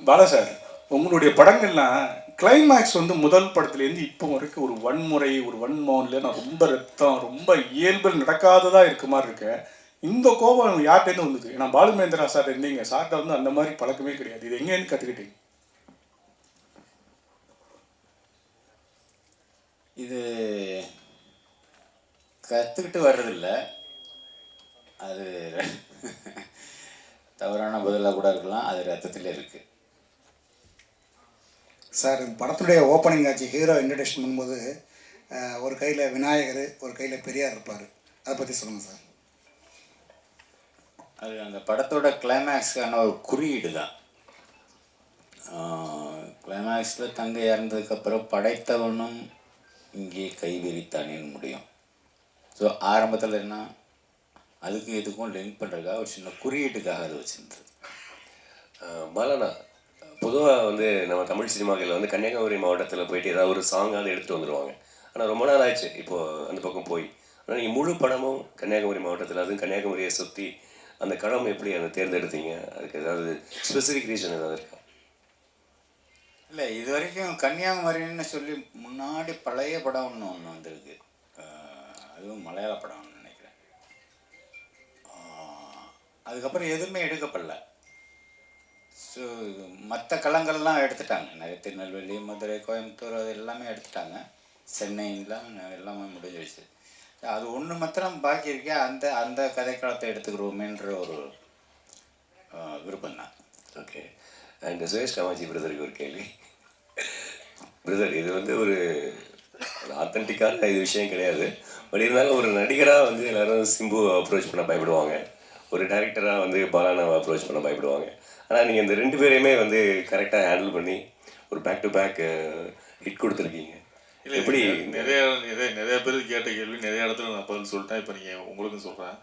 Bala sir, உங்களுடைய படங்கள்லாம் climax வந்து முதல் படத்துலேருந்து இப்போ வரைக்கும் ஒரு வன்முறை, ஒரு வன்மம்ல நான் ரொம்ப ரத்தம், ரொம்ப இயல்பில் நடக்காததா இருக்க மாதிரி இருக்கேன். இந்த கோபம் யார்கிட்டேருந்து வந்தது? ஏன்னா பாலுமேந்திரா சார் இருந்தீங்க, சார்கிட்ட வந்து அந்த மாதிரி பழக்கமே கிடையாது. இது எங்கேருந்து கற்றுக்கிட்டீங்க? இது கற்றுக்கிட்டு வர்றதில்ல, அது தவறான பதிலாக கூட இருக்கலாம். அது ரத்தத்தில் இருக்குது சார். படத்துடைய ஓப்பனிங் ஆச்சு, ஹீரோ இன்ட்ரடக்ஷன் பண்ணும்போது ஒரு கையில் விநாயகர், ஒரு கையில் பெரியார் இருப்பார். அதை பற்றி சொல்லுங்கள் சார். அது அந்த படத்தோட கிளைமேக்ஸுக்கான ஒரு குறியீடு தான். கிளைமேக்ஸில் தங்கை இறந்ததுக்கப்புறம் படைத்தவனும் இங்கே கைவிரித்தானேன்னு முடியும். ஸோ ஆரம்பத்தில் என்ன, அதுக்கும் இதுக்கும் லிங்க் பண்ணுறதுக்காக ஒரு சின்ன குறியீட்டுக்காக அது வச்சுருந்தது. பாலனா, பொதுவாக வந்து நம்ம தமிழ் சினிமாக்களில் வந்து கன்னியாகுமரி மாவட்டத்தில் போயிட்டு ஏதாவது ஒரு சாங்காவது எடுத்துகிட்டு வந்துடுவாங்க. ஆனால் ரொம்ப நாள் ஆச்சு இப்போது அந்த பக்கம் போய். ஆனால் நீங்கள் முழு படமும் கன்னியாகுமரி மாவட்டத்தில், அதுவும் கன்னியாகுமரியை சுற்றி அந்த களம் எப்படி அதை தேர்ந்தெடுத்தீங்க? அதுக்கு ஏதாவது ஸ்பெசிஃபிக் ரீசன் ஏதாவது இருக்கா? இல்லை, இது வரைக்கும் கன்னியாகுமரின்னு சொல்லி முன்னாடி பழைய படம் ஒன்று வந்திருக்கு. அதுவும் மலையாள படம்னு நினைக்கிறேன். அதுக்கப்புறம் எதுவுமே எடுக்கப்படல. ஸோ மற்ற களங்கள்லாம் எடுத்துட்டாங்க. நிறைய திருநெல்வேலி, மதுரை, கோயம்புத்தூர் அது எல்லாமே எடுத்துட்டாங்க. சென்னைலாம் எல்லாமே முடிஞ்சிருச்சு. அது ஒன்று மாத்திரம் பாக்கி இருக்கே, அந்த அந்த கதைக்களத்தை எடுத்துக்கிறோமேன்ற ஒரு விருப்பம் தான். ஓகே. அண்ட் சுரேஷ் காமாட்சி பிரதருக்கு ஒரு கேள்வி. பிரதர், இது வந்து ஒரு ஆத்தென்டிக்கான இது விஷயம் கிடையாது. பட் இருந்தாலும் ஒரு நடிகராக வந்து எல்லோரும் சிம்பு அப்ரோச் பண்ண பயப்படுவாங்க, ஒரு டைரக்டராக வந்து பாலானாவை அப்ரோச் பண்ண பயப்படுவாங்க. ஆனால் நீங்கள் இந்த ரெண்டு பேரையுமே வந்து கரெக்டாக ஹேண்டில் பண்ணி ஒரு பேக் டு பேக் ஹிட் கொடுத்துருக்கீங்க. இல்லை, எப்படி நிறைய பேர் கேட்ட கேள்வி நிறைய இடத்துல நான் பதில் சொல்லிட்டேன். இப்போ நீங்கள் உங்களுக்கும் சொல்கிறேன்.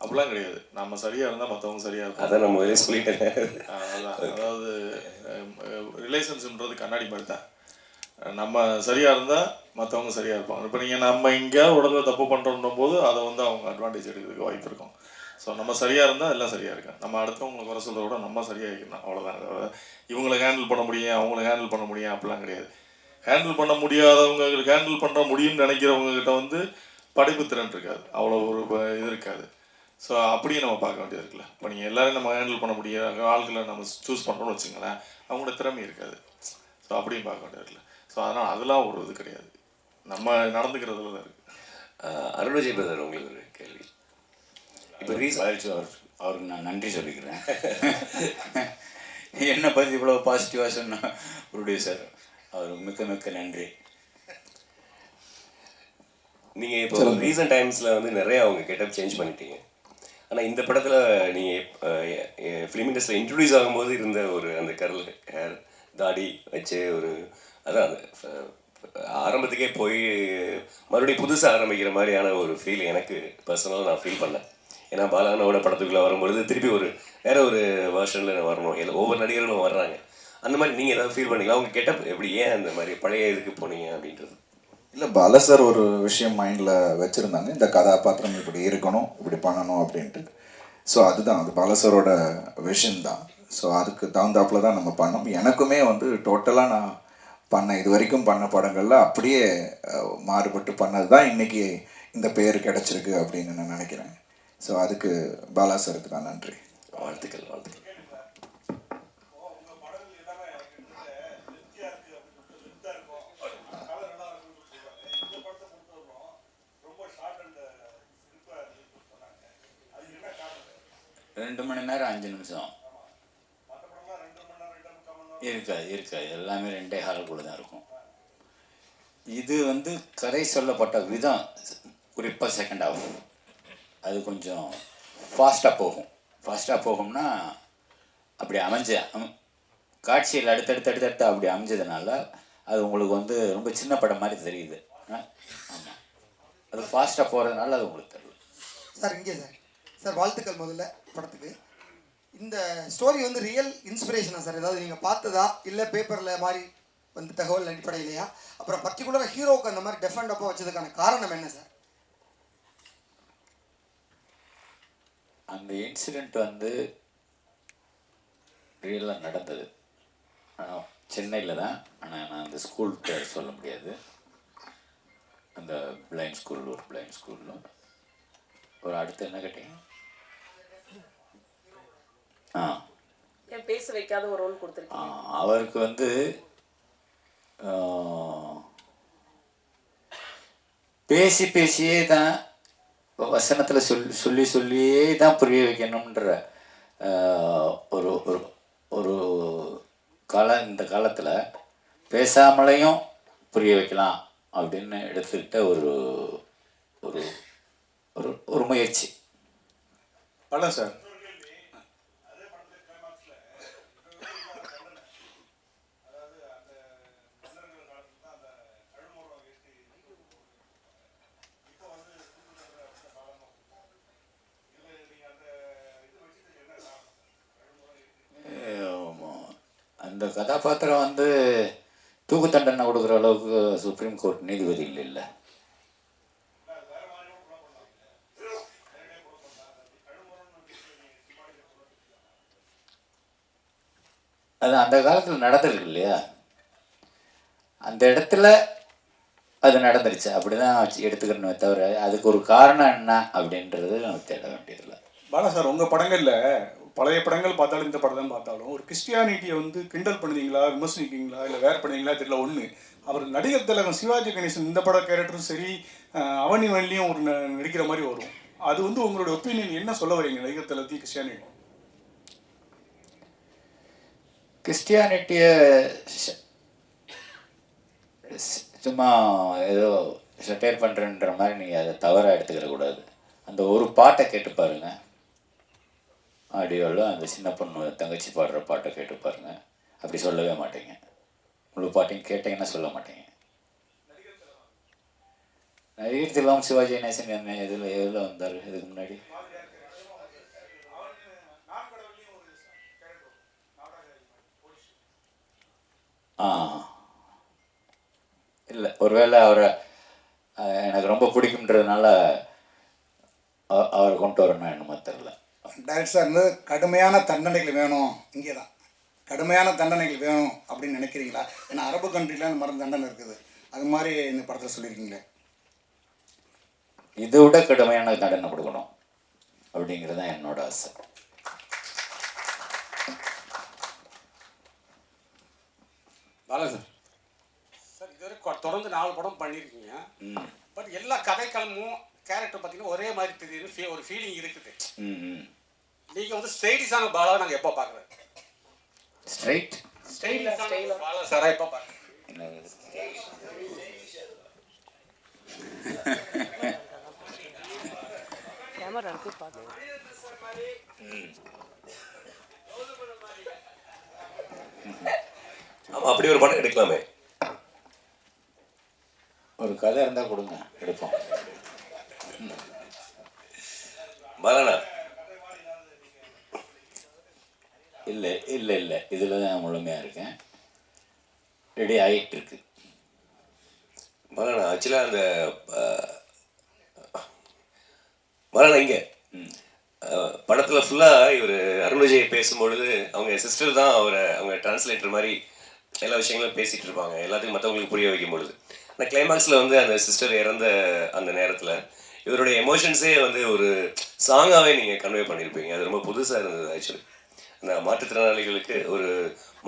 அப்படிலாம் கிடையாது. நம்ம சரியாக இருந்தால் மற்றவங்க சரியாக இருக்கும். அதான் நம்ம முதலே சொல்லிட்டேன். அதான், அதாவது ரிலேஷன்ஷிப்ன்றது கண்ணாடி மாதிரி தான். நம்ம சரியாக இருந்தால் மற்றவங்க சரியாக இருப்பாங்க. இப்போ நீங்கள் நம்ம எங்கேயாவது உடனே தப்பு பண்ணுறோன்னும் போது அதை வந்து அவங்க அட்வான்டேஜ் எடுக்கிறதுக்கு வாய்ப்பு இருக்கும். ஸோ நம்ம சரியாக இருந்தால் எல்லாம் சரியாக இருக்கும். நம்ம அடுத்தவங்களை குறை சொல்கிறத விட நம்ம சரியாக இருக்கணும், அவ்வளோதான். இவங்களை ஹேண்டில் பண்ண முடியும், அவங்கள ஹேண்டில் பண்ண முடியும் அப்படிலாம் கிடையாது. ஹேண்டில் பண்ண முடியாதவங்களுக்கு ஹேண்டில் பண்ண முடியும்னு நினைக்கிறவங்ககிட்ட வந்து படைப்பு திறன் இருக்காது, அவ்வளோ ஒரு இது இருக்காது. ஸோ அப்படியே நம்ம பார்க்க வேண்டியது இருக்குல்ல. இப்போ நீங்கள் எல்லோரும் நம்ம ஹேண்டில் பண்ண முடியாத ஆட்களை நம்ம சூஸ் பண்ணுறோன்னு வச்சுங்களேன், அவங்களோட திறமை இருக்காது. ஸோ அப்படியும் பார்க்க வேண்டியது இருக்குல்ல. ஸோ அதனால் அதெல்லாம் ஒரு இது கிடையாது, நம்ம நடந்துக்கிறதுல தான் இருக்குது. அருண் பிரதர், உங்களுக்கு ஒரு கேள்வி. இப்போ அவருக்கு நான் நன்றி சொல்லிக்கிறேன். என்னை பற்றி இவ்வளோ பாசிட்டிவாக சொன்ன ப்ரொடியூசர், அவருக்கு மிக்க மிக்க நன்றி. நீங்கள் இப்போ ரீசன்ட் டைம்ஸில் வந்து நிறைய அவங்க கெட்டப் சேஞ்ச் பண்ணிட்டீங்க. ஆனால் இந்த படத்தில் நீங்கள் ஃபிலிம் இண்டஸ்ட்ரியில் இன்ட்ரடியூஸ் ஆகும்போது இருந்த ஒரு அந்த கர்ல் ஹேர், தாடி வச்சு ஒரு அதான் அந்த ஆரம்பத்துக்கே போய் மறுபடியும் புதுசாக ஆரம்பிக்கிற மாதிரியான ஒரு ஃபீல் எனக்கு பர்சனலாக நான் ஃபீல் பண்ணேன். ஏன்னா பாலானாவோட படத்துக்குள்ளே வரும்பொழுது திருப்பி ஒரு வேறு ஒரு வேர்ஷனில் வரணும், இல்லை ஒவ்வொரு நடிகர்களும் வர்றாங்க. அந்த மாதிரி நீங்கள் ஏதாவது ஃபீல் பண்ணீங்களா? அவங்க கெட்டப் எப்படி, ஏன் அந்த மாதிரி பழைய இதுக்கு போனீங்க அப்படின்றது? இல்லை, பாலா சார் ஒரு விஷயம் மைண்டில் வச்சுருந்தாங்க, இந்த கதாபாத்திரம் இப்படி இருக்கணும், இப்படி பண்ணணும் அப்படின்ட்டு. ஸோ அதுதான், அது பாலா சாரோட விஷன் தான். ஸோ அதுக்கு தகுந்தாப்பில் தான் நம்ம பண்ணோம். எனக்குமே வந்து டோட்டலாக நான் இது வரைக்கும் பண்ண படங்களில் அப்படியே மாறுபட்டு பண்ணது தான் இன்றைக்கி இந்த பேர் கிடச்சிருக்கு அப்படின்னு நான் நினைக்கிறேன். ஸோ அதுக்கு பாலா சாருக்கு தான் நன்றி. வாழ்த்துக்கள், வாழ்த்துக்கள். ரெண்டு மணி நேரம் 5 நிமிஷம் இருக்காது. எல்லாமே 2.25 தான் இருக்கும். இது வந்து கதை சொல்லப்பட்ட விதம், குறிப்பாக செகண்ட் ஹாஃப் அது கொஞ்சம் ஃபாஸ்ட்டாக போகும்னா அப்படி காட்சியில் அடுத்தடுத்து அப்படி அமைஞ்சதுனால அது உங்களுக்கு வந்து ரொம்ப சின்ன படம் மாதிரி தெரியுது. ஆமாம், அது ஃபாஸ்ட்டாக போகிறதுனால அது உங்களுக்கு தெரியல. சார் இங்கே சார் வாழ்த்துக்கள் முதல்ல படத்துக்கு. இந்த ஸ்டோரி வந்து ரியல் இன்ஸ்பிரேஷனா சார்? ஏதாவது நீங்கள் பார்த்ததா, இல்லை பேப்பரில் மாதிரி வந்து தகவல் அடிப்படையிலையா? அப்புறம் பர்டிகுலராக ஹீரோவுக்கு அந்த மாதிரி டெஃபண்டப்பாக வச்சதுக்கான காரணம் என்ன சார்? அந்த இன்சிடெண்ட் வந்து ரியலாக நடந்தது. சென்னையில் தான். ஆனால் நான் அந்த ஸ்கூல் பேர் சொல்ல முடியாது. அந்த பிளைண்ட் ஸ்கூல், ஒரு பிளைண்ட் ஸ்கூலில். ஒரு அடுத்து என்ன கேட்டீங்க? ஏன் பேச வைக்காத ஒரு ரோல் கொடுத்துருக்கீங்க? அவருக்கு வந்து பேசியே தான் வசனத்தில் சொல்லியே தான் புரிய வைக்கணுன்ற ஒரு ஒரு ஒரு இந்த காலத்தில் பேசாமலையும் புரிய வைக்கலாம் அப்படின்னு எடுத்துக்கிட்ட ஒரு ஒரு ஒரு ஒரு முயற்சி. பல சார். அந்த கதாபாத்திரம் வந்து தூக்கு தண்டனை கொடுக்குற அளவுக்கு சுப்ரீம் கோர்ட் நீதிபதி இல்லை. அது அந்த காலத்தில் நடந்திருக்கு இல்லையா, அந்த இடத்துல அது நடந்துருச்சு, அப்படிதான் எடுத்துக்கணுமே தவிர அதுக்கு ஒரு காரணம் என்ன அப்படின்றது நம்ம தேட வேண்டியதில்லை. பாலா சார், உங்கள் படங்களில் பழைய படங்கள் பார்த்தாலும் இந்த படம் தான் பார்த்தாலும் ஒரு கிறிஸ்டியானிட்டியை வந்து கிண்டல் பண்ணுவீங்களா, விமர்சனிக்கீங்களா, இல்லை வேறு பண்ணுவீங்களா தெரியல. ஒன்று, அவர் நடிகர் திலகம் சிவாஜி கணேசன் இந்த பட கேரக்டரும் சரி, அவனி வள்ளியும் ஒரு நடிக்கிற மாதிரி வரும். அது வந்து உங்களோட ஒப்பீனியன் என்ன சொல்ல வரீங்க நடிகர் திலகத்தையும் கிறிஸ்டியானிட்டி? கிறிஸ்டியானிட்டியை சும்மா ஏதோ செட்டையர் பண்ணுறன்ற மாதிரி நீங்கள் அதை தவறாக எடுத்துக்கிற கூடாது. அந்த ஒரு பாட்டை கேட்டு பாருங்க, ஆடியோவில் அந்த சின்ன பொண்ணு தங்கச்சி பாடுற பாட்டை கேட்டு பாருங்க, அப்படி சொல்லவே மாட்டீங்க. முழு பாட்டையும் கேட்டிங்கன்னா சொல்ல மாட்டீங்க. நடிகர் திலகம் சிவாஜி கணேசன் என்ன எதில் வந்தார் இதுக்கு முன்னாடி? இல்லை, ஒருவேளை அவரை எனக்கு ரொம்ப பிடிக்கும்ன்றதுனால அவரை கொண்டு வரணும் என்னமோ தெரில. டைரக்டர் சார் வந்து கடுமையான தண்டனைகள் வேணும், இங்கே தான் கடுமையான தண்டனைகள் வேணும் அப்படின்னு நினைக்கிறீங்களா? ஏன்னா அரபு கண்ட்ரியில் அந்த மாதிரி தண்டனை இருக்குது, அது மாதிரி இந்த படத்தில் சொல்லியிருக்கீங்களே. இதை விட கடுமையான தண்டனை கொடுக்கணும் அப்படிங்கிறது தான் என்னோட ஆசை. பாலா சார், சார் இதுவரை தொடர்ந்து 4 படம் பண்ணியிருக்கீங்க. பட் எல்லா கதைக்களமும் கேரக்டர் பார்த்தீங்கன்னா ஒரே மாதிரி தெரியுது, ஒரு ஃபீலிங் இருக்குது. நீங்கள் வந்து ஸ்ட்ரெயிட்டிஸான பாலாவை நாங்கள் எப்போ பார்க்குறோம்? ஸ்ட்ரெயிட்டிஸான பாலா சாரா எப்போ பார்க்குறோம்? ஆமாம், அப்படி ஒரு படம் எடுக்கலாமே. ஒரு கதை இருந்தால் கொடுங்க, எடுப்போம். பாலாண்ணா, இல்லை இல்லை இல்லை, இதில் தான் முழுமையாக இருக்கேன், ரெடி ஆகிட்டு இருக்கு. பாலாண்ணா ஆக்சுவலாக அந்த பாலாண்ணா இங்கே படத்தில் ஃபுல்லாக இவர் அருண் விஜய் பேசும்பொழுது அவங்க சிஸ்டர் தான் அவங்க டிரான்ஸ்லேட்டர் மாதிரி எல்லா விஷயங்களும் பேசிகிட்டு இருப்பாங்க, எல்லாத்துக்கும் மற்றவங்களுக்கு புரிய வைக்கும் பொழுது. அந்த கிளைமேக்ஸில் வந்து அந்த சிஸ்டர் இறந்த அந்த நேரத்தில் இவருடைய எமோஷன்ஸே வந்து ஒரு சாங்காகவே நீங்கள் கன்வே பண்ணியிருப்பீங்க. அது ரொம்ப புதுசாக இருந்தது. ஆக்சுவலி அந்த மாற்றுத்திறனாளிகளுக்கு ஒரு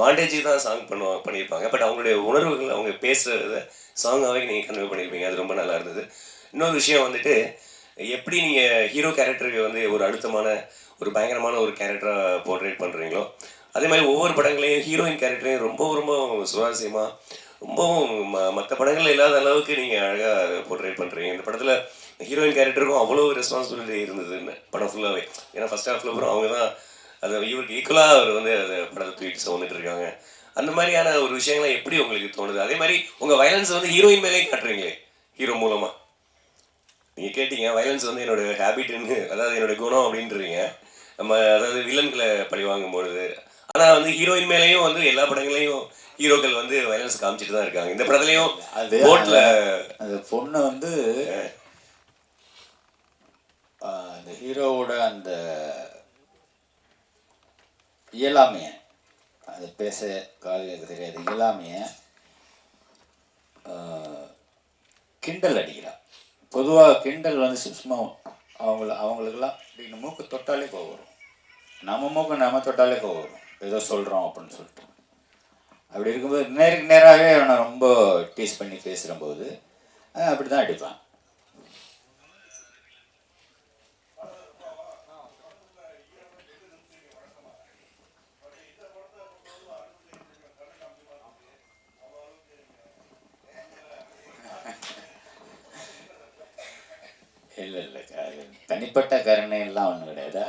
மாண்டேஜி தான் சாங் பண்ணியிருப்பாங்க, பட் அவங்களுடைய உணர்வுகள் அவங்க பேசுகிறத சாங்காகவே நீங்கள் கன்வே பண்ணியிருப்பீங்க. அது ரொம்ப நல்லா இருந்தது. இன்னொரு விஷயம் வந்துட்டு, எப்படி நீங்கள் ஹீரோ கேரக்டருக்கு வந்து ஒரு அழுத்தமான ஒரு பயங்கரமான ஒரு கேரக்டராக போர்ட்ரேட் பண்ணுறீங்களோ, அதே மாதிரி ஒவ்வொரு படங்களையும் ஹீரோயின் கேரக்டரையும் ரொம்ப ரொம்ப சுவாரஸ்யமாக ரொம்பவும் மற்ற படங்கள் இல்லாத அளவுக்கு நீங்கள் அழகாக போர்ட்ரேட் பண்ணுறீங்க. இந்த படத்தில் ஹீரோயின் கேரக்டருக்கும் அவ்வளோ ரெஸ்பான்சிபிலிட்டி இருந்ததுன்னு படம் ஃபுல்லாகவே. ஏன்னா ஃபஸ்ட் ஹாஃபில் அப்புறம் அவங்க தான் அதை இவருக்கு ஈக்குவலாக அவர் வந்து அதை படத்தை தூக்கிட்டு வந்துட்டு இருக்காங்க. அந்த மாதிரியான ஒரு விஷயங்கள்லாம் எப்படி உங்களுக்கு தோணுது? அதே மாதிரி உங்கள் வயலன்ஸ் வந்து ஹீரோயின் மேலே காட்டுறீங்களே, ஹீரோ மூலமாக. நீங்கள் கேட்டீங்க வயலன்ஸ் வந்து என்னோடய ஹேபிட்னு, அதாவது என்னோடய குணம் அப்படின்றீங்க. நம்ம அதாவது வில்லன்களை பழி வாங்கும்பொழுது, ஆனால் வந்து ஹீரோயின் மேலேயும் வந்து எல்லா படங்களையும் ஹீரோக்கள் வந்து வயலன்ஸ் காமிச்சிட்டு தான் இருக்காங்க. இந்த படத்துலையும் அது போட்டில் அந்த பொண்ணு வந்து அந்த ஹீரோவோட அந்த இயலாமையை அதை பேச காது கேட்க தெரியாது எல்லாமே கிண்டல் அடிக்கிறான். பொதுவாக கிண்டல் வந்து சும்மா அவங்களுக்கெல்லாம் இப்படி மூக்கு தொட்டாலே கோவம் வரும். நம்ம மூக்கு நம்ம தொட்டாலே கோவம் வரும், ஏதோ சொல்கிறோம் அப்படின்னு சொல்லிட்டு. அப்படி இருக்கும்போது நேருக்கு நேராகவே அவனை ரொம்ப டீஸ் பண்ணி பேசுகிறம்போது அப்படி தான் அடிப்பான். இல்லை இல்லை, தனிப்பட்ட கருணை எல்லாம் ஒன்றும் கிடையாது.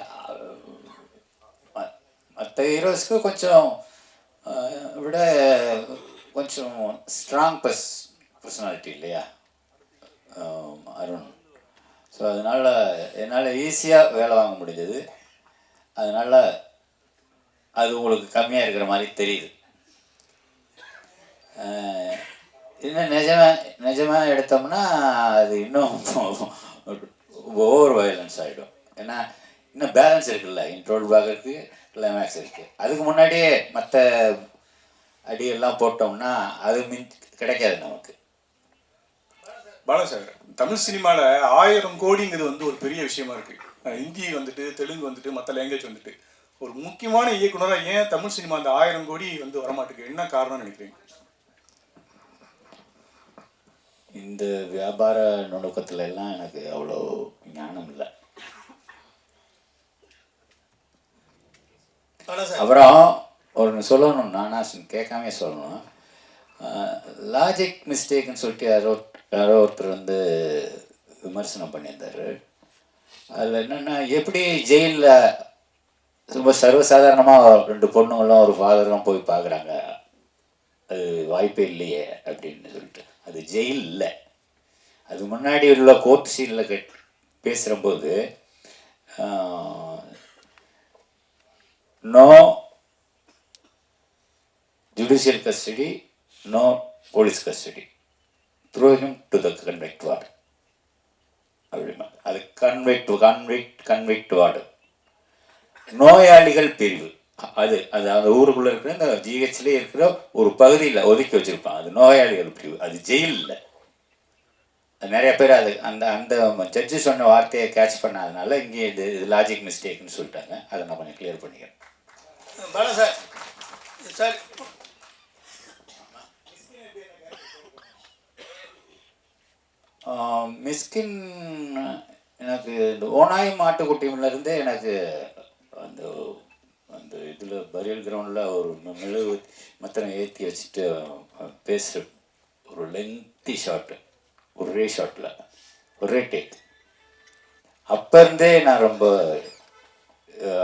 மற்ற ஹீரோஸ்க்கு கொஞ்சம் விட கொஞ்சம் ஸ்ட்ராங் பர்சனாலிட்டி இல்லையா அருண். ஸோ அதனால் என்னால் ஈஸியாக வேலை வாங்க முடிஞ்சது. அதனால் அது உங்களுக்கு கம்மியாக இருக்கிற மாதிரி தெரியுது. இன்னும் நிஜமாக எடுத்தோம்னா அது இன்னும் ஓவர் வயலன்ஸ் ஆகிடும். ஏன்னா இன்னும் பேலன்ஸ் இருக்குல்ல, இன்ட்ரோல் பார்க்கறதுக்கு கிளைமேக்ஸ் இருக்குது. அதுக்கு முன்னாடியே மற்ற அடியெல்லாம் போட்டோம்னா அது கிடைக்காது நமக்கு. பாலா சார், தமிழ் சினிமாவில் 1000 கோடிங்கிறது வந்து ஒரு பெரிய விஷயமா இருக்குது. ஹிந்தி வந்துட்டு, தெலுங்கு வந்துட்டு, மற்ற லாங்குவேஜ் வந்துட்டு, ஒரு முக்கியமான இயக்குனராக ஏன் தமிழ் சினிமா அந்த 1000 கோடி வந்து வரமாட்டுக்கு என்ன காரணம்னு நினைக்கிறீங்க? இந்த வியாபார நுணுக்கத்துல எல்லாம் எனக்கு அவ்வளோ ஞானம் இல்லை. அப்புறம் ஒன்று சொல்லணும், நானா கேட்காமே சொல்லணும். லாஜிக் மிஸ்டேக்குன்னு சொல்லிட்டு யாரோ ஒருத்தர் வந்து விமர்சனம் பண்ணியிருந்தார். அதில் என்னென்னா, எப்படி ஜெயிலில் ரொம்ப சர்வசாதாரணமாக 2 பொண்ணுங்களும் ஒரு ஃபாதரும் போய் பார்க்குறாங்க, அது வாய்ப்பே இல்லையே அப்படின்னு சொல்லிட்டு. அது ஜெயில் இல்லை, அது முன்னாடி உள்ள கோர்ட் சீனில் பேசுகிறம்போது no judicial custody, no police custody, throw him to the convict ward அப்படிமா. அது கன்விக்ட் வார்டு, நோயாளிகள் பிரிவு. அது அந்த ஊருக்குள்ளே இருக்கிற இந்த ஜிஹெச்லேயே இருக்கிற ஒரு பகுதியில் ஒதுக்கி வச்சுருப்பான், அது நோயாளிகள் பிரிவு, அது ஜெயில் இல்லை. நிறைய பேர் அது அந்த ஜட்ஜு சொன்ன வார்த்தையை கேட்ச் பண்ணாதனால இங்கே இது லாஜிக் மிஸ்டேக்னு சொல்லிட்டாங்க. அதை நான் கொஞ்சம் கிளியர் பண்ணிக்கிறேன். பாலா சார், சார் மிஸ்கின் எனக்கு இந்த ஓனாய் மாட்டுக்குட்டியிலேருந்தே எனக்கு அந்த அந்த இதில் பரியல் கிரவுண்டில் ஒரு மெழுகு மத்தனை ஏற்றி வச்சுட்டு பேசுகிற ஒரு லென்த்தி ஷாட்டு, ஒரே ஷாட்டில் ஒரே டேக், அப்போ இருந்தே நான் ரொம்ப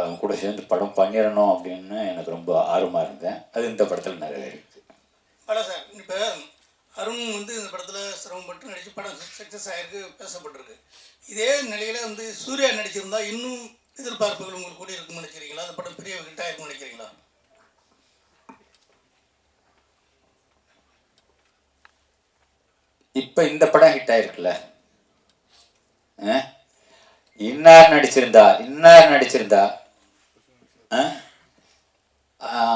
அவங்க கூட சேர்ந்து படம் பண்ணிடணும் அப்படின்னு எனக்கு ரொம்ப ஆர்வமாக இருந்தேன். அது இந்த படத்தில் நிறைவேறிருக்கு. பாலா சார், இப்போ அருண் வந்து இந்த படத்தில் சிரமப்பட்டு நடித்து படம் சக்ஸஸ் ஆகிருக்கு, பேசப்பட்டிருக்கு. இதே நிலையில் வந்து சூர்யா நடிச்சிருந்தா இன்னும் எதிர்பார்ப்புகள் உங்களுக்கு கூட இருக்குன்னு நினைக்கிறீங்களா? அந்த படம் பெரிய ஹிட் ஆயிருக்குன்னு நினைக்கிறீங்களா? இப்போ இந்த படம் ஹிட் ஆயிருக்குல்ல, இன்னார் நடிச்சிருந்தா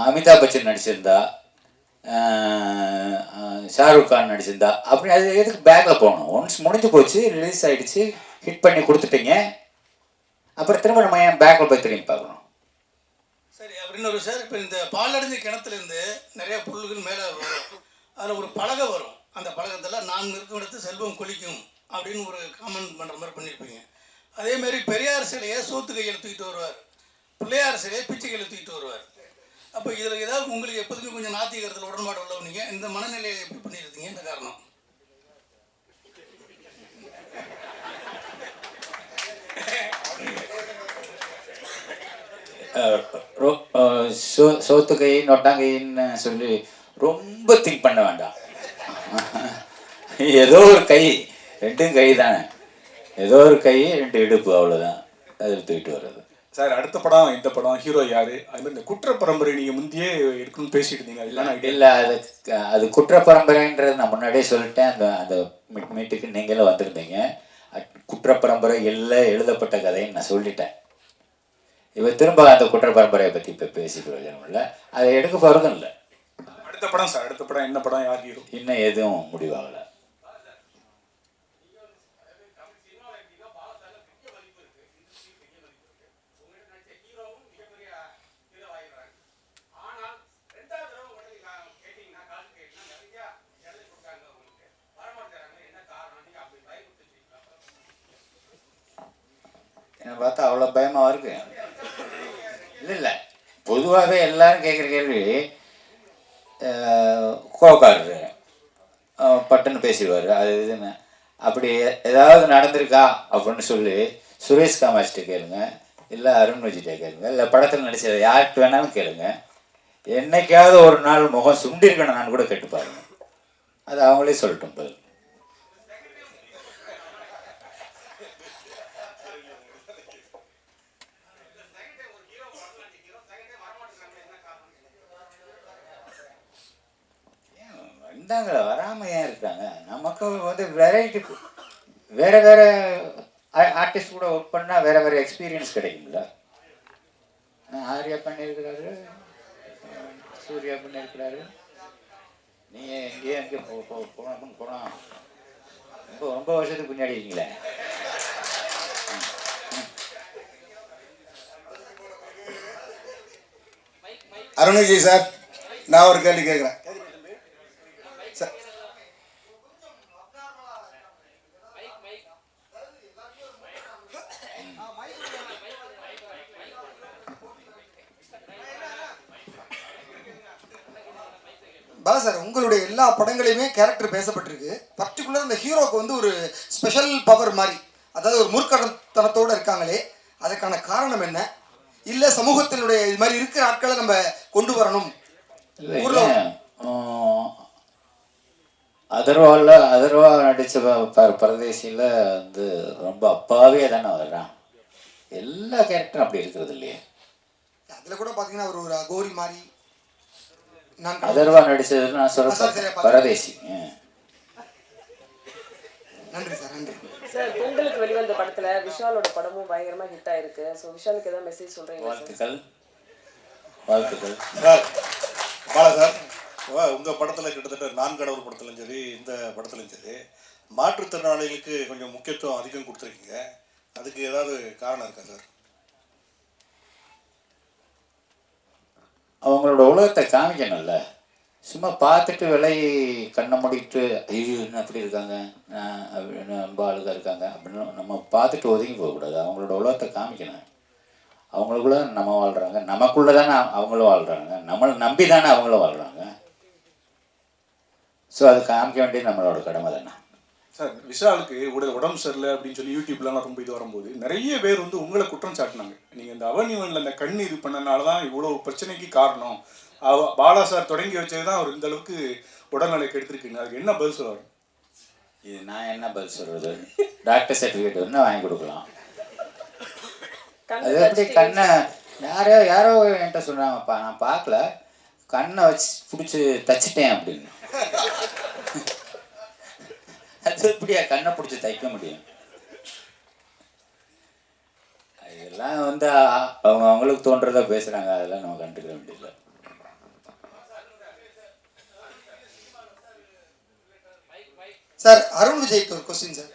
அமிதாப் பச்சன் நடிச்சிருந்தா, ஷாருக் கான் நடிச்சிருந்தா, அப்படி அது எதுக்கு பேக்கில் போகணும்? ஒன்ஸ் முடிஞ்சு போச்சு, ரிலீஸ் ஆகிடுச்சு, ஹிட் பண்ணி கொடுத்துட்டீங்க, அப்புறம் திரும்ப நம்ம ஏன் பேக்கில் போய் திரும்பி பார்க்கணும்? சரி, அப்படின்னு ஒரு சார், இப்போ இந்த பாலடைஞ்ச கிணத்துலேருந்து நிறைய பொருள்கள் மேலே வரும், அதில் ஒரு பலகை வரும். அந்த பலகத்தில் நான் இருக்கும் இடத்து செல்வம் கொளிக்கும் அப்படின்னு ஒரு காமெண்ட் பண்ணுற மாதிரி பண்ணியிருப்பீங்க. அதேமாரி பெரியார் சிலையை சோத்து கையில் தூக்கிட்டு வருவார், பிள்ளையார் சிலையை பிச்சை கையில் தூக்கிட்டு வருவார். அப்போ இதில் ஏதாவது உங்களுக்கு எப்போதுமே கொஞ்சம் நாத்திகரத்தில் உடன்பாடு உள்ளவங்க, இந்த மனநிலையை எப்படி பண்ணியிருந்தீங்க? இந்த காரணம் சோத்து கை நொட்டாங்கைன்னு சொல்லி ரொம்ப திங்க் பண்ண வேண்டாம். ஏதோ ஒரு கை, 2 கை தானே, ஏதோ ஒரு கை 2 இடுப்பு, அவ்வளோதான், அதில் தூக்கிட்டு வர்றது. சார், அடுத்த படம் இந்த படம் ஹீரோ யாரு? அது மாதிரி இந்த குற்ற பரம்பரை நீங்கள் முந்தையே இருக்குன்னு பேசிட்டு இருந்தீங்க, இல்லை அது குற்ற பரம்பரைன்றது நான் முன்னாடியே சொல்லிட்டேன். அந்த மீட்டுக்கு நீங்களும் வந்திருந்தீங்க. குற்ற பரம்பரை எல்லாம் எழுதப்பட்ட கதைன்னு நான் சொல்லிட்டேன். இப்போ திரும்ப அந்த குற்ற பரம்பரையை பற்றி இப்போ பேசி பிரயோஜனம் இல்லை, அதை எடுக்க போகிறதும் இல்லை. அடுத்த படம் சார், அடுத்த படம் என்ன படம், யார் ஹீரோ? இன்னும் எதுவும் முடிவாகலை. என்னை பார்த்தா அவ்வளோ பயமாக இருக்கு. இல்லை பொதுவாகவே எல்லாரும் கேட்குற கேள்வி, கோவக்காரரு பட்டுன்னு பேசிடுவார் அது இதுன்னு. அப்படி ஏதாவது நடந்திருக்கா அப்படின்னு சொல்லி சுரேஷ் காமாட்சிட்ட கேளுங்க, இல்லை அருண் விஜய்கிட்ட கேளுங்க, இல்லை படத்தில் நடிச்ச யார்கிட்ட வேணாலும் கேளுங்க. என்னைக்காவது ஒரு நாள் முகம் சுண்டிருக்கணும் நான் கூட கேட்டு பாருங்க, அது அவங்களே சொல்லட்டும் பதில். வந்தாங்க, வராமல் ஏன் இருக்காங்க? நமக்கு வந்து வெரைட்டி, வேறு வேறு ஆர்டிஸ்ட் கூட ஒர்க் பண்ணால் வேறு வேறு எக்ஸ்பீரியன்ஸ் கிடைக்கும்ல. ஆர்யா பண்ணியிருக்கிறாரு, சூர்யா பண்ணியிருக்கிறாரு, நீங்கள் எங்கேயோ எங்கே போனோம் ரொம்ப வருஷத்துக்கு பின்னாடி இருக்கீங்களே. அருண் விஜய் சார், நான் ஒரு கேள்வி கேட்குறேன் சார். பாலா சார், உங்களுடைய எல்லா படங்களையுமே கேரக்டர் பேசப்பட்டிருக்கு. பர்டிகுலர் இந்த ஹீரோக்கு வந்து ஒரு ஸ்பெஷல் பவர் மாதிரி, அதாவது ஒரு முற்கடத்தனத்தோடு இருக்காங்களே, அதுக்கான காரணம் என்ன? இல்லை சமூகத்தினுடைய இது மாதிரி இருக்கிற ஆட்களை நம்ம கொண்டு வரணும்? அதர்வா நடித்த பரதேசியில் வந்து ரொம்ப அப்பாவே தானே வர்றான். எல்லா கேரக்டரும் அப்படி இருக்கிறது இல்லையே. அதில் கூட பார்த்தீங்கன்னா ஒரு அகோரி மாதிரி அதர்வா நடிச்சதுன்னு நான் சொல்ல பரதேசி. நன்றி சார், நன்றி சார். பொங்கலுக்கு வெளிவந்த படத்துல விஷாலோட படமும் பயங்கரமா ஹிட் ஆயிருக்கு. ஸோ விஷாலுக்கு ஏதாவது மெசேஜ் சொல்றீங்க? வாழ்த்துக்கள் வாழ்த்துக்கள் சார். பாலா சார், உங்கள் படத்தில் கிட்டத்தட்ட நான் கடவுள் படத்துலையும் சரி, இந்த படத்துலையும் சரி, மாற்றுத்திறனாளிகளுக்கு கொஞ்சம் முக்கியத்துவம் அதிகம் கொடுத்துருக்கீங்க. அதுக்கு ஏதாவது காரணம் இருக்கா சார்? அவங்களோட உலகத்தை காமிக்கணும்ல. சும்மா பார்த்துட்டு விலை கண்ணை மூடிட்டு ஐயோ என்ன அப்படி இருக்காங்க, ரொம்ப ஆளுக இருக்காங்க அப்படின்னு நம்ம பார்த்துட்டு ஒதுங்கி போகக்கூடாது. அவங்களோட உலகத்தை காமிக்கணும். அவங்களுக்குள்ள நம்ம வாழ்கிறாங்க, நமக்குள்ளே தானே அவங்களும் வாழ்கிறாங்க, நம்மளை நம்பி தானே அவங்களும் வாழ்கிறாங்க. ஸோ அது காமிக்க வேண்டியது நம்மளோட கடமை தானே. சார், விஷாலுக்கு உடம்பு சரியில்லை அப்படின்னு சொல்லி யூடியூப்லாம் ரொம்ப இது வரும்போது நிறைய பேர் வந்து உங்களை குற்றம் சாட்டினாங்க. நீங்கள் இந்த அவனிவனில் அந்த கண் இது பண்ணனால தான் இவ்வளோ பிரச்சனைக்கு காரணம், பாலா சார் தொடங்கி வச்சது தான் அவர் இந்த அளவுக்கு உடல்நிலைக்கு எடுத்துருக்கீங்க. அதுக்கு என்ன பதில் சொல்லுவார்? இது நான் என்ன பதில் சொல்கிறது? டாக்டர் சர்டிஃபிகேட் வந்து வாங்கி கொடுக்கலாம். அது எப்படி கண்ணை யாரோ என்கிட்ட சொன்னாங்கப்பா, நான் பார்க்கல, கண்ணை வச்சு பிடிச்சி தச்சிட்டேன் அப்படின்னு. அது எப்படியா கண்ணை பிடிச்சி தைக்க முடியும்? இதெல்லாம் வந்து அவங்களுக்கு தோன்றதை பேசுகிறாங்க, அதெல்லாம் நம்ம கண்டுக்க வேண்டியதில்லை. சார், அருண் விஜய்க்கு ஒரு கொஸ்டின் சார்.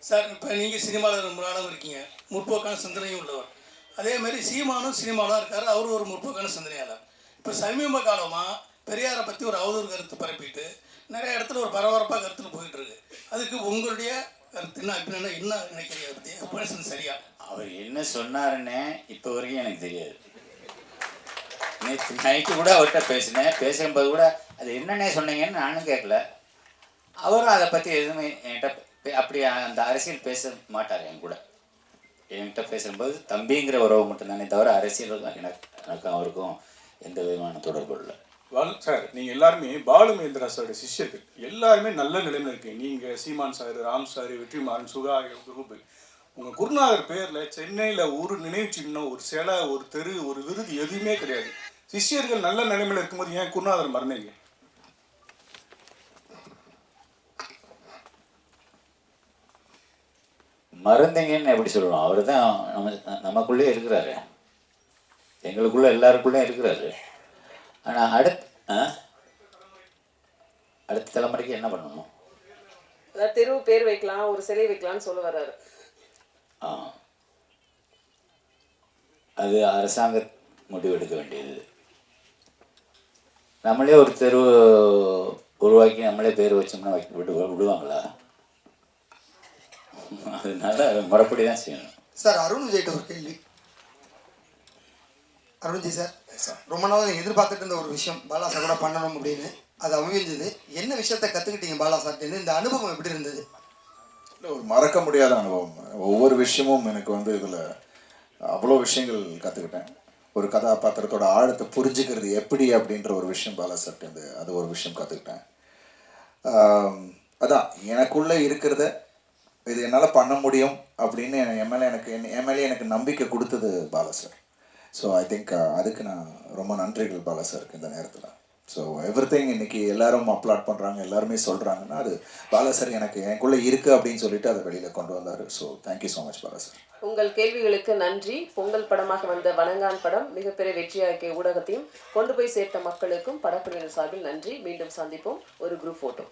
சார், இப்போ நீங்கள் சினிமாவில் ரொம்ப நாளாக இருக்கீங்க, முற்போக்கான சிந்தனையும் உள்ளவர். அதே மாதிரி சீமானும் சினிமாலாம் இருக்கார், அவரும் ஒரு முற்போக்கான சிந்தனையாளர். இப்போ சமீப காலமாக பெரியாரை பற்றி ஒரு அவதூறு கருத்து பரப்பிட்டு நிறைய இடத்துல ஒரு பரபரப்பாக கருத்துன்னு போயிட்டு இருக்கு. அதுக்கு உங்களுடைய கருத்து என்ன, அப்படின்னா என்ன நினைக்கிறீங்க? பற்றி பேசுறது சரியா? அவர் என்ன சொன்னாருன்னு இப்போ வரைக்கும் எனக்கு தெரியாது. நேற்று நைட்டு கூட அவர்கிட்ட பேசும்போது கூட அது என்னன்னே சொன்னீங்கன்னு நானும் கேட்கல. அவரும் அதை பற்றி எதுவுமே என்கிட்ட அப்படி அந்த அரசியல் பேச மாட்டார். என் கூட என்கிட்ட பேசும்போது தம்பிங்கிற உறவு மட்டும்தானே தவிர அரசியல் எனக்கு அவருக்கும் எந்த விதமான தொடர்பு இல்லை. சார், நீங்கள் எல்லாருமே பாலுமகேந்திரா சாரோட சிஷ்யர்கள், எல்லாருமே நல்ல நிலைமை இருக்கீங்க. நீங்கள், சீமான் சார், ராம் சார், வெற்றிமாறன், சுகா குரூப், உங்கள் குருநாதர் பேரில் சென்னையில் ஒரு நினைவு சின்னம், ஒரு சிலை, ஒரு தெரு, ஒரு விருது எதுவுமே கிடையாது. சிஷ்யர்கள் நல்ல நிலைமையில் இருக்கும்போது ஏன் குருநாதர் மறந்தீங்க? மறந்தீங்கன்னு எப்படி சொல்லணும்? அவர் தான் நமக்குள்ளே இருக்கிறாரு, எங்களுக்குள்ளே எல்லாருக்குள்ளேயும் இருக்கிறாரு. ஆனால் அடுத்த தலைமுறைக்கு என்ன பண்ணணும்? அதாவது தெரு பேர் வைக்கலாம், ஒரு சிலை வைக்கலாம்னு சொல்ல வர்றாரு. அது அரசாங்க முடிவெடுக்க வேண்டியது. நம்மளே ஒரு தெரு உருவாக்கி நம்மளே பேர் வச்சோம்னா விடுவாங்களா? அதனால முறைப்படி தான் செய்யணும். சார் அருண் விஜய்கிட்ட ஒரு கேள்வி. அருண்ஜி சார், ரொம்ப நாள் எதிர்பார்த்துட்டு இருந்த ஒரு விஷயம் பாலா சார் கூட பண்ணணும் அப்படின்னு, அது அமைஞ்சது. என்ன விஷயத்த கற்றுக்கிட்டீங்க பாலா சார்ட்டு? இந்த அனுபவம் எப்படி இருந்தது? இல்லை, ஒரு மறக்க முடியாத அனுபவம். ஒவ்வொரு விஷயமும் எனக்கு வந்து இதில் அவ்வளோ விஷயங்கள் கற்றுக்கிட்டேன். ஒரு கதாபாத்திரத்தோட ஆழத்தை புரிஞ்சுக்கிறது எப்படி அப்படின்ற ஒரு விஷயம் பாலா சார்ட்டு அது ஒரு விஷயம் கற்றுக்கிட்டேன். அதான் எனக்குள்ளே இருக்கிறத இது என்னால் பண்ண முடியும் அப்படின்னு என் மேலே எனக்கு நம்பிக்கை கொடுத்தது Bala sir. So I think அதுக்கு நான் ரொம்ப நன்றிகள் பாலா சாருக்கு இந்த நேரத்தில். ஸோ எவ்ரிதிங் இன்னைக்கு எல்லாரும் அப்லாட் பண்ணுறாங்க, எல்லாருமே சொல்கிறாங்கன்னா அது பாலா சார் எனக்குள்ளே இருக்குது அப்படின்னு சொல்லிட்டு அதை வெளியில் கொண்டு வந்தார். So thank you so much Bala sir. உங்கள் கேள்விகளுக்கு நன்றி. பொங்கல் படமாக வந்த வணங்கான் படம் மிகப்பெரிய வெற்றியாக்கிய ஊடகத்தையும் கொண்டு போய் சேர்த்த மக்களுக்கும் படக்குழுவினர் சார்பில் நன்றி. மீண்டும் சந்திப்போம். ஒரு குரூப் ஃபோட்டோ.